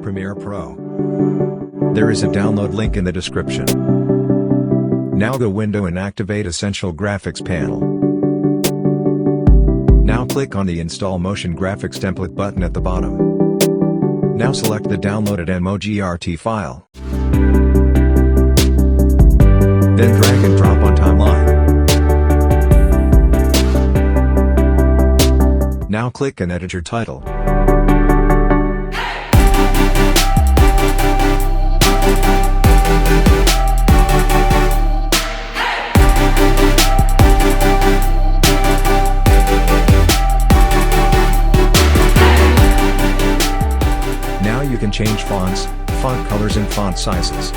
Premiere Pro. There is a download link in the description. Now go Window and activate Essential Graphics panel. Now click on the Install Motion Graphics Template button at the bottom. Now select the downloaded MOGRT file. Then drag and drop on timeline. Now click and edit your title. Now you can change fonts, font colors and font sizes.